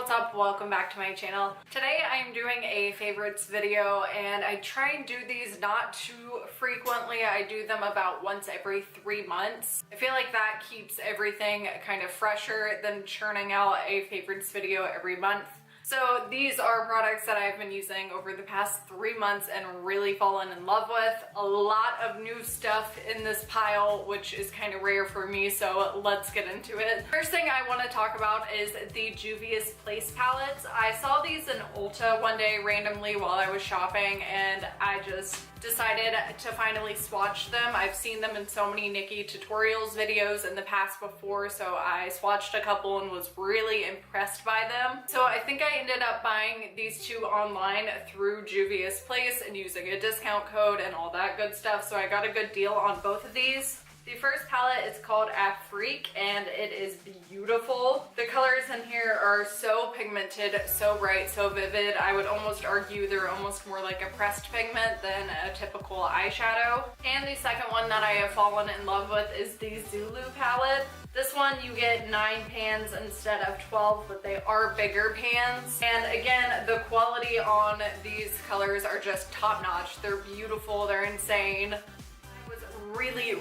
what's up? Welcome back to my channel. Today I'm doing a favorites video and I try and do these not too frequently. I do them about once every 3 months. I feel like that keeps everything kind of fresher than churning out a favorites video every month. So these are products that I've been using over the past 3 months and really fallen in love with. A lot of new stuff in this pile, which is kind of rare for me, so let's get into it. First thing I want to talk about is the Juvias Place palettes. I saw these in Ulta one day randomly while I was shopping and I just decided to finally swatch them. I've seen them in so many Nikki tutorials videos in the past before, so I swatched a couple and was really impressed by them. So I think I ended up buying these two online through Juvias Place and using a discount code and all that good stuff, so I got a good deal on both of these. The first palette is called Afrique and it is beautiful. The colors in here are so pigmented, so bright, so vivid. I would almost argue they're almost more like a pressed pigment than a typical eyeshadow. And the second one that I have fallen in love with is the Zulu palette. This one you get 9 pans instead of 12, but they are bigger pans. And again, the quality on these colors are just top notch. They're beautiful, they're insane.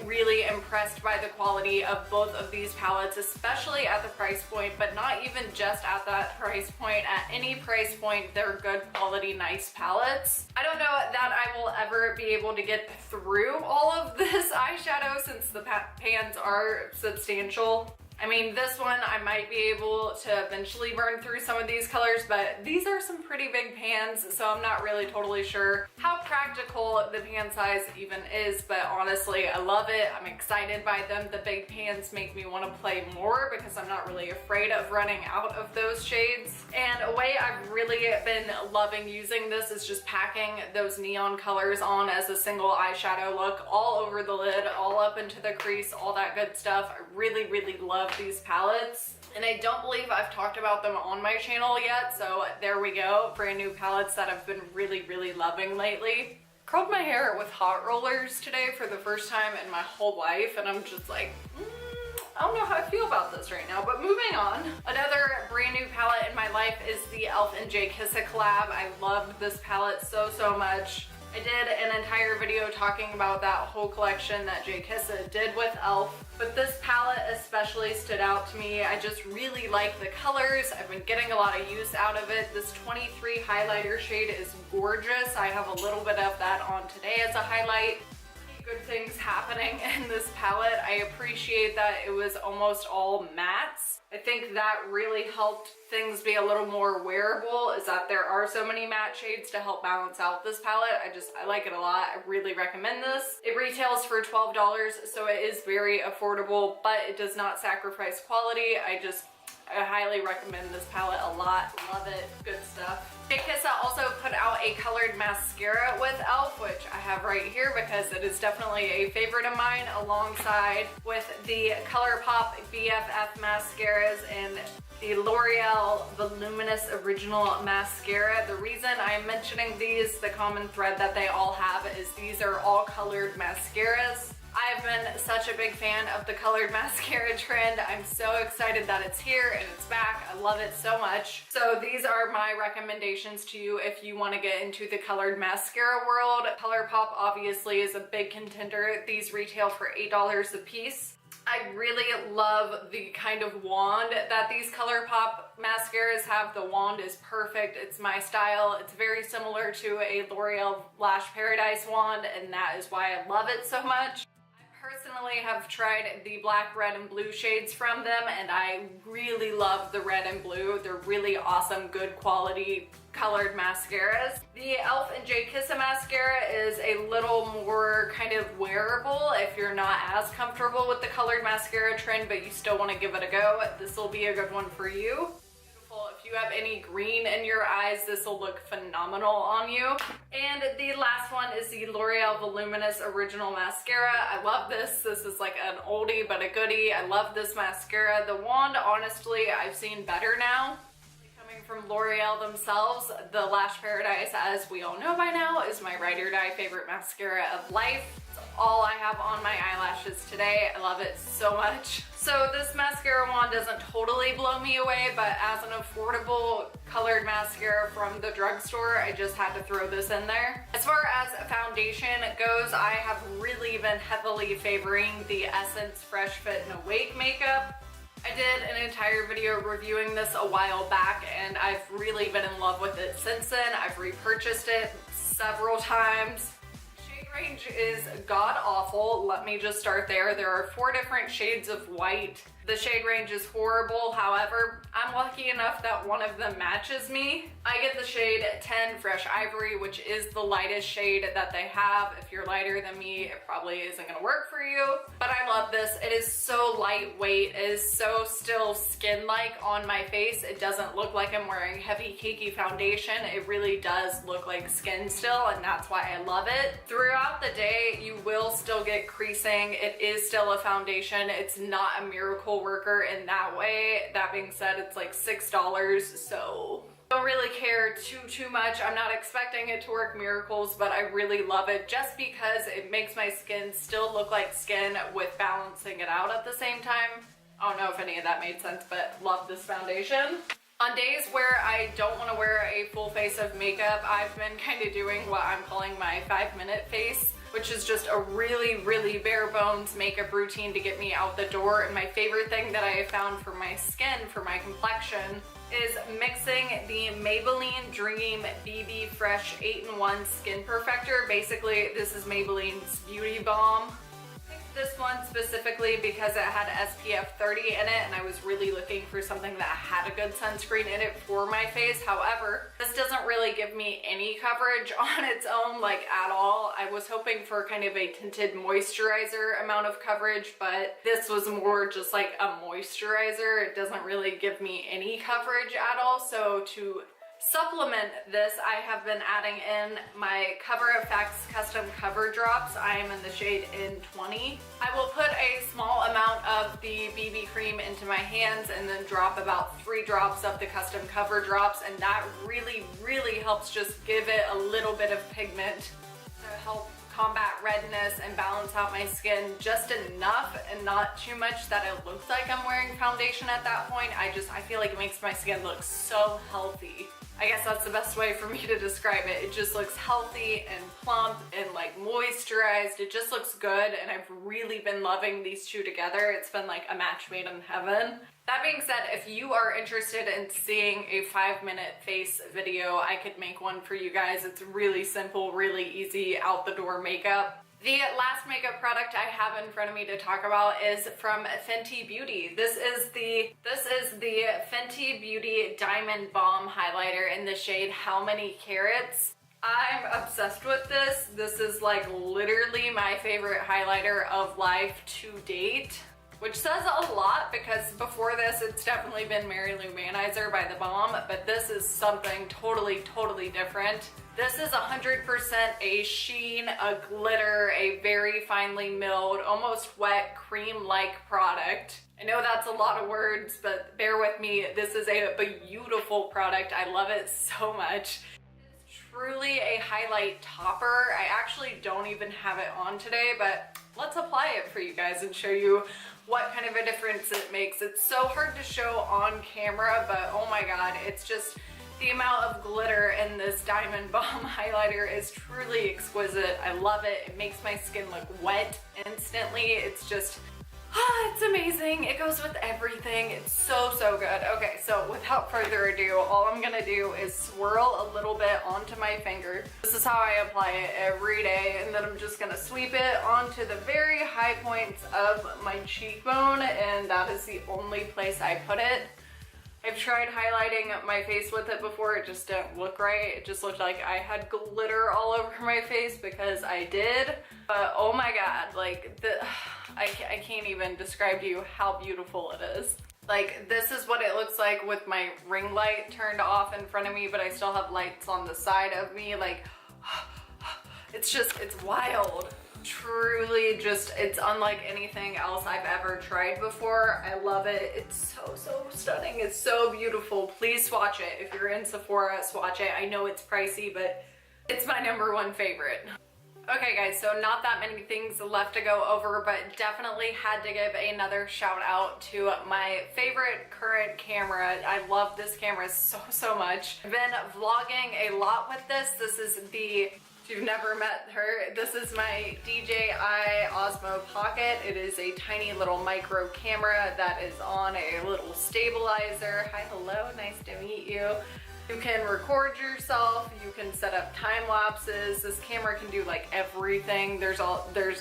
Really impressed by the quality of both of these palettes, especially at the price point, but not even just at that price point. At any price point, they're good quality, nice palettes. I don't know that I will ever be able to get through all of this eyeshadow since the pans are substantial. I mean, this one I might be able to eventually burn through some of these colors, but these are some pretty big pans, so I'm not really totally sure how practical the pan size even is, but honestly, I love it. I'm excited by them. The big pans make me want to play more because I'm not really afraid of running out of those shades. And a way I've really been loving using this is just packing those neon colors on as a single eyeshadow look all over the lid, all up into the crease, all that good stuff. I really love these palettes, and I don't believe I've talked about them on my channel yet, so there we go. Brand new palettes that I've been really loving lately. Curled my hair with hot rollers today for the first time in my whole life, and I'm just like, I don't know how I feel about this right now, but moving on. Another brand new palette in my life is the e.l.f. and J. Kissa collab. I loved this palette so much. I did an entire video talking about that whole collection that J. Kissa did with e.l.f. But this palette especially stood out to me. I just really like the colors. I've been getting a lot of use out of it. This 23 highlighter shade is gorgeous. I have a little bit of that on today as a highlight. Good things happening in this palette. I appreciate that it was almost all mattes. I think that really helped things be a little more wearable, is that there are so many matte shades to help balance out this palette. I like it a lot. I really recommend this. It retails for $12, so it is very affordable, but it does not sacrifice quality. I highly recommend this palette a lot. Love it. Good stuff. J. Kissa also put out a colored mascara with e.l.f., which I have right here because it is definitely a favorite of mine, alongside with the ColourPop BFF mascaras and the L'Oreal Voluminous Original Mascara. The reason I'm mentioning these, the common thread that they all have, is these are all colored mascaras. I've been such a big fan of the colored mascara trend. I'm so excited that it's here and it's back. I love it so much. So these are my recommendations to you if you want to get into the colored mascara world. ColourPop obviously is a big contender. These retail for $8 a piece. I really love the kind of wand that these ColourPop mascaras have. The wand is perfect. It's my style. It's very similar to a L'Oreal Lash Paradise wand, and that is why I love it so much. Personally have tried the black, red, and blue shades from them, and I really love the red and blue. They're really awesome, good quality colored mascaras. The e.l.f. and J. Kissa mascara is a little more kind of wearable if you're not as comfortable with the colored mascara trend, but you still want to give it a go. This will be a good one for you. If you have any green in your eyes, this will look phenomenal on you. And the last one is the L'Oreal Voluminous Original Mascara. I love this. This is like an oldie but a goodie. I love this mascara. The wand, honestly, I've seen better now. Coming from L'Oreal themselves. The Lash Paradise, as we all know by now, is my ride or die favorite mascara of life. It's all I have on my eyelashes today. I love it so much. So this mascara wand doesn't totally blow me away, but as an affordable colored mascara from the drugstore, I just had to throw this in there. As far as foundation goes, I have really been heavily favoring the Essence Fresh Fit and Awake makeup. I did an entire video reviewing this a while back, and I've really been in love with it since then. I've repurchased it several times. Range is god awful. Let me just start there. There are 4 different shades of white. The shade range is horrible. However, I'm lucky enough that one of them matches me. I get the shade 10 Fresh Ivory, which is the lightest shade that they have. If you're lighter than me, it probably isn't gonna work for you. But I love this. It is so lightweight. It is so still skin-like on my face. It doesn't look like I'm wearing heavy cakey foundation. It really does look like skin still, and that's why I love it. Throughout the day, you will still get creasing. It is still a foundation. It's not a miracle worker in that way. That being said, it's like $6, so don't really care too much. I'm not expecting it to work miracles, but I really love it just because it makes my skin still look like skin with balancing it out at the same time. I don't know if any of that made sense, but love this foundation. On days where I don't want to wear a full face of makeup, I've been kind of doing what I'm calling my 5-minute face, which is just a really bare bones makeup routine to get me out the door. And my favorite thing that I have found for my skin, for my complexion, is mixing the Maybelline Dream BB Fresh 8-in-1 Skin Perfector. Basically, this is Maybelline's Beauty Balm. This one specifically because it had SPF 30 in it, and I was really looking for something that had a good sunscreen in it for my face. However, this doesn't really give me any coverage on its own, like at all. I was hoping for kind of a tinted moisturizer amount of coverage, but this was more just like a moisturizer. It doesn't really give me any coverage at all. So to supplement this, I have been adding in my Cover FX Custom Cover Drops. I am in the shade N20. I will put a small amount of the BB cream into my hands and then drop about 3 drops of the Custom Cover Drops, and that really helps just give it a little bit of pigment to help combat redness and balance out my skin just enough and not too much that it looks like I'm wearing foundation at that point. I feel like it makes my skin look so healthy. I guess that's the best way for me to describe it. It just looks healthy and plump and like moisturized. It just looks good, and I've really been loving these two together. It's been like a match made in heaven. That being said, if you are interested in seeing a 5-minute face video, I could make one for you guys. It's really simple, really easy, out the door makeup. The last makeup product I have in front of me to talk about is from Fenty Beauty. This is the Fenty Beauty Diamond Balm Highlighter in the shade How Many Carats. I'm obsessed with this. This is like literally my favorite highlighter of life to date, which says a lot because before this it's definitely been Mary Lou Manizer by The Balm, but this is something totally different. This is 100% a sheen, a glitter, a very finely milled, almost wet, cream-like product. I know that's a lot of words, but bear with me. This is a beautiful product. I love it so much. It's truly a highlight topper. I actually don't even have it on today, but let's apply it for you guys and show you what kind of a difference it makes. It's so hard to show on camera, but oh my god, it's just the amount of glitter in this Diamond Balm highlighter is truly exquisite. I love it. It makes my skin look wet instantly. It's just, it's amazing. It goes with everything. It's so good. Okay, so without further ado, all I'm gonna do is swirl a little bit onto my finger. This is how I apply it every day, and then I'm just gonna sweep it onto the very high points of my cheekbone, and that is the only place I put it. I've tried highlighting my face with it before. It just didn't look right. It just looked like I had glitter all over my face because I did. But oh my god, like I can't even describe to you how beautiful it is. Like, this is what it looks like with my ring light turned off in front of me, but I still have lights on the side of me. Like, it's wild. Truly just, it's unlike anything else I've ever tried before. I love it. It's so stunning. It's so beautiful. Please swatch it. If you're in Sephora, swatch it. I know it's pricey, but it's my #1 favorite. Okay guys, so not that many things left to go over, but definitely had to give another shout out to my favorite current camera. I love this camera so much. I've been vlogging a lot with this. This is the, if you've never met her, this is my DJI Osmo Pocket. It is a tiny little micro camera that is on a little stabilizer. Hi, hello, nice to meet you. You can record yourself, you can set up time lapses. This camera can do like everything. There's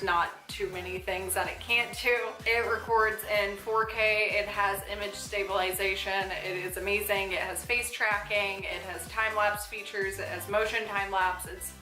not too many things that it can't do. It records in 4K, it has image stabilization, it is amazing. It has face tracking, it has time lapse features, it has motion time lapse. It's,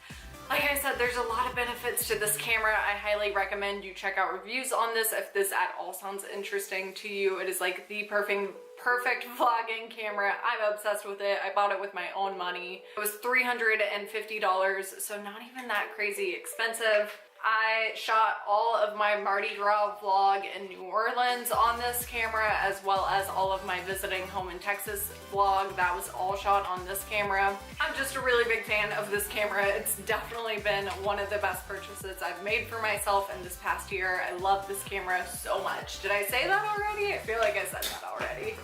like I said, there's a lot of benefits to this camera. I highly recommend you check out reviews on this if this at all sounds interesting to you. It is like the perfect vlogging camera. I'm obsessed with it. I bought it with my own money. It was $350, so not even that crazy expensive. I shot all of my Mardi Gras vlog in New Orleans on this camera, as well as all of my visiting home in Texas vlog. That was all shot on this camera. I'm just a really big fan of this camera. It's definitely been one of the best purchases I've made for myself in this past year. I love this camera so much. Did I say that already? I feel like I said that already.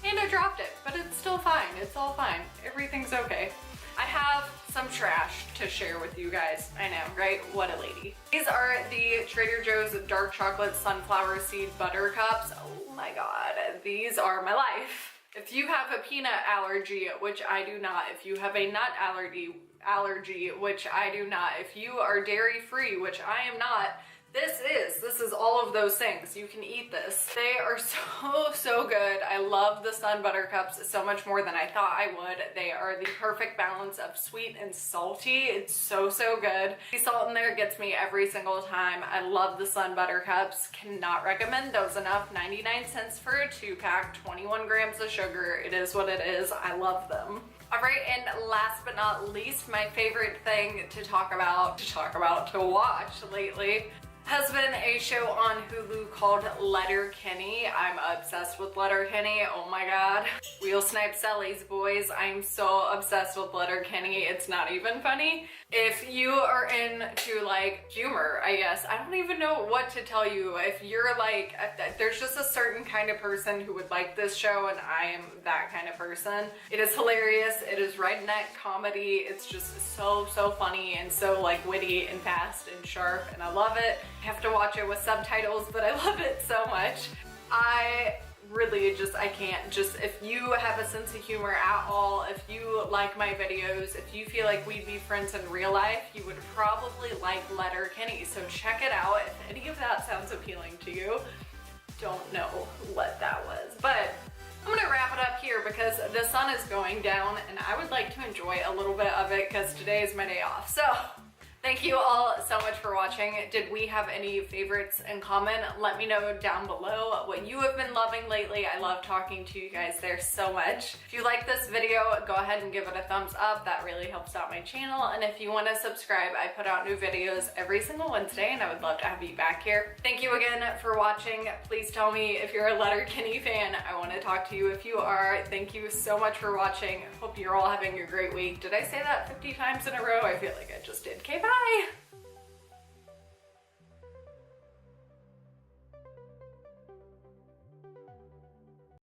And I dropped it, but it's still fine. It's all fine. Everything's okay. I have some trash to share with you guys. I know, right? What a lady. These are the Trader Joe's dark chocolate sunflower seed butter cups. Oh my God, these are my life. If you have a peanut allergy, which I do not, if you have a nut allergy, which I do not, if you are dairy free, which I am not, this is all of those things. You can eat this. They are so good. I love the Sun Butter Cups so much more than I thought I would. They are the perfect balance of sweet and salty. It's so good. The salt in there gets me every single time. I love the Sun Butter Cups. Cannot recommend those enough. 99 cents for a 2-pack, 21 grams of sugar. It is what it is. I love them. All right, and last but not least, my favorite thing to watch lately has been a show on Hulu called Letterkenny. I'm obsessed with Letterkenny. Oh my God. Wheel Snipe Sally's boys. I'm so obsessed with Letterkenny. It's not even funny. If you are into like humor, I guess, I don't even know what to tell you. If you're like, there's just a certain kind of person who would like this show, and I am that kind of person. It is hilarious. It is redneck comedy. It's just so funny and so like witty and fast and sharp, and I love it. I have to watch it with subtitles, but I love it so much. I can't. If you have a sense of humor at all, if you like my videos, if you feel like we'd be friends in real life, you would probably like Letterkenny. So check it out. If any of that sounds appealing to you, don't know what that was. But I'm gonna wrap it up here because the sun is going down and I would like to enjoy a little bit of it because today is my day off. So thank you all so much for watching. Did we have any favorites in common? Let me know down below what you have been loving lately. I love talking to you guys there so much. If you like this video, go ahead and give it a thumbs up. That really helps out my channel. And if you want to subscribe, I put out new videos every single Wednesday and I would love to have you back here. Thank you again for watching. Please tell me if you're a Letterkenny fan. I want to talk to you if you are. Thank you so much for watching. Hope you're all having a great week. Did I say that 50 times in a row? I feel like I just did. Okay, bye.